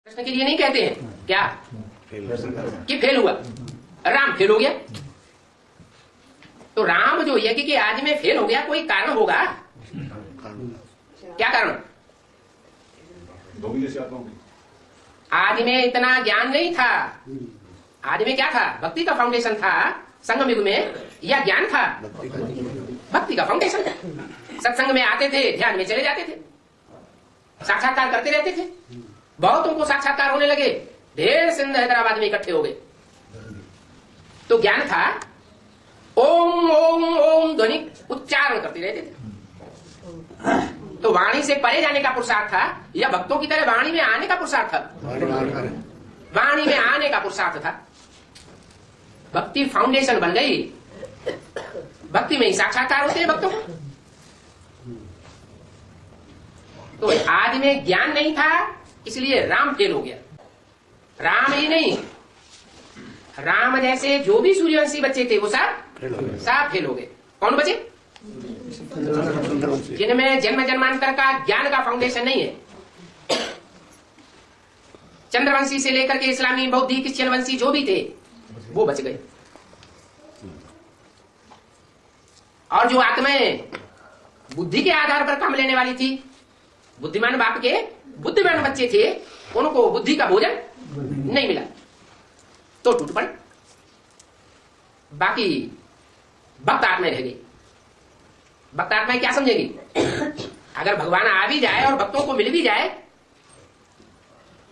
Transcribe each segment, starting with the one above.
प्रश्न के लिए नहीं कहते हैं क्या कि फेल हुआ, राम फेल हो गया। तो राम जो यज्ञ के आदि में फेल हो गया, कोई कारण होगा। क्या कारण? आदि में इतना ज्ञान नहीं था। आदि में क्या था? भक्ति का फाउंडेशन था। संगम युग में यह ज्ञान था, भक्ति का फाउंडेशन था। सत्संग में आते थे, ध्यान में चले जाते थे, साक्षात्कार करते रहते थे। बहुतों को साक्षात्कार होने लगे, ढेर सिंध हैदराबाद में इकट्ठे हो गए। तो ज्ञान था, ओम ओम ओम ध्वनि उच्चारण करते रहते थे। तो वाणी से परे जाने का पुरुषार्थ था, या भक्तों की तरह वाणी में आने का पुरुषार्थ था? वाणी में आने का पुरुषार्थ था। भक्ति फाउंडेशन बन गई, भक्ति में ही साक्षात्कार होते हैं भक्तों को। तो आदि में ज्ञान नहीं था, इसलिए राम फेल हो गया। राम ही नहीं, राम जैसे जो भी सूर्यवंशी बच्चे थे वो सब फेल हो गए। कौन बचे? जिनमें जन्म जन्मांतर का ज्ञान का फाउंडेशन नहीं है। चंद्रवंशी से लेकर के इस्लामी, बौद्धिक, क्रिश्चियन वंशी जो भी थे वो बच गए। और जो आत्माएं बुद्धि के आधार पर काम लेने वाली थी, बुद्धिमान बाप के बुद्धिमान बच्चे थे, उनको बुद्धि का भोजन नहीं मिला तो टूट पड़े। बाकी भक्त आत्माएं रह गई। भक्त आत्माएं क्या समझेगी? अगर भगवान आ भी जाए और भक्तों को मिल भी जाए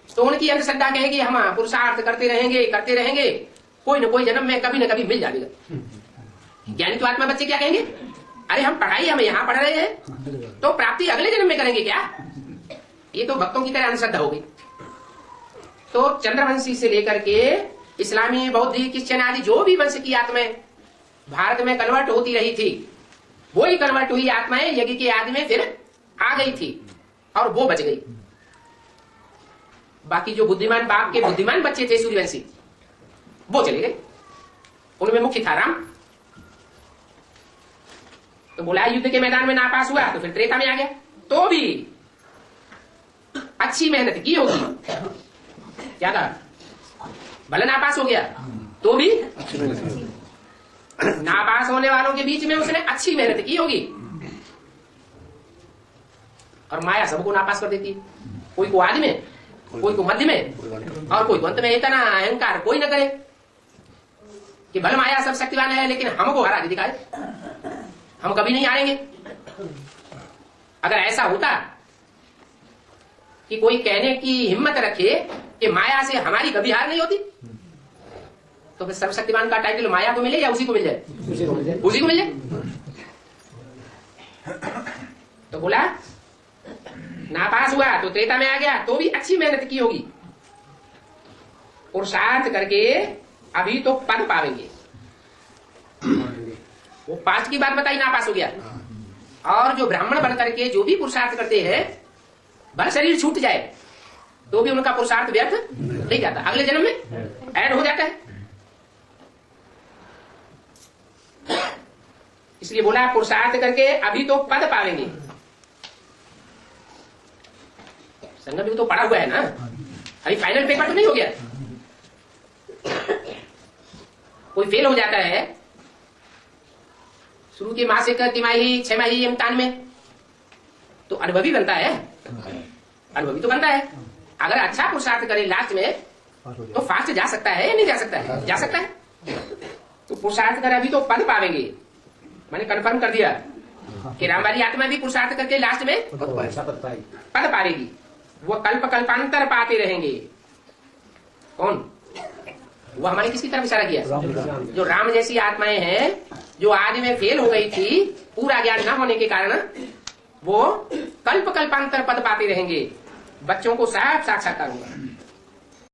तो उनकी अंधश्रद्धा कहेगी हम पुरुषार्थ करते रहेंगे, कोई न कोई जन्म में कभी न कभी मिल जाएगा। ज्ञानी तो आत्मा बच्चे क्या कहेंगे? अरे हम यहाँ पढ़ रहे हैं तो प्राप्ति अगले जन्म में करेंगे क्या? ये तो भक्तों की तरह अंधश्रद्धा हो गई। तो चंद्रवंशी से लेकर के इस्लामी, बौद्धिक, क्रिश्चियन आदि जो भी वंश की आत्माएं भारत में कन्वर्ट होती रही थी, वही कन्वर्ट हुई आत्माएं यज्ञ के आदि में फिर आ गई थी और वो बच गई। बाकी जो बुद्धिमान बाप के बुद्धिमान बच्चे थे सूर्यवंशी, वो चले गए। उनमें मुख्य था राम। तो बोला युद्ध के मैदान में नापास हुआ तो फिर त्रेता में आ गया। तो भी अच्छी मेहनत की होगी, क्या कहा? भले नापास हो गया तो भी नापास होने वालों के बीच में उसने अच्छी मेहनत की होगी। और माया सबको नापास कर देती है, कोई को आदि में, कोई को मध्य में और कोई को अंत में। इतना अहंकार कोई न करे कि भले माया सब शक्तिवान है लेकिन हमको हरा के दिखाए, हम कभी नहीं हारेंगे। अगर ऐसा होता कि कोई कहने की हिम्मत रखे कि माया से हमारी कभी हार नहीं होती, तो फिर सर्वशक्तिमान का टाइटल माया को मिले या उसी को मिल जाए? उसी को मिल जाए। तो बोला नापास हुआ तो त्रेता में आ गया, तो भी अच्छी मेहनत की होगी, पुरुषार्थ करके अभी तो पद पावेंगे। वो पांच की बात बताई, नापास हो गया। और जो ब्राह्मण बन करके जो भी पुरुषार्थ करते हैं, भले शरीर छूट जाए तो भी उनका पुरुषार्थ व्यर्थ नहीं जाता, अगले जन्म में ऐड हो जाता है। इसलिए बोला पुरुषार्थ करके अभी तो पद पावेंगे। संगम युग तो पड़ा हुआ है ना, अभी फाइनल पेपर तो नहीं हो गया। कोई फेल हो जाता है शुरू की मासिक, तिमाही, 6 माही इम्तिहान में, तो अनुभवी बनता है, अनुभवी तो बनता है। अगर अच्छा पुरुषार्थ करे लास्ट में तो फास्ट जा सकता है या नहीं जा सकता है? जा सकता है। तो पुरुषार्थ कर अभी तो पद पावेंगे। मैंने कंफर्म कर दिया कि रामवाली आत्मा भी पुरुषार्थ करके लास्ट में पद पाएगी। वो कल्प कल्पांतर पाते रहेंगे। कौन? वो हमारी किसकी तरफ इशारा किया? जो राम जैसी आत्माएं हैं, जो आदि में फेल हो गई थी पूरा ज्ञान न होने के कारण, वो कल्प कल्पांतर पद पाते रहेंगे। बच्चों को साफ साक्षात्कार होगा।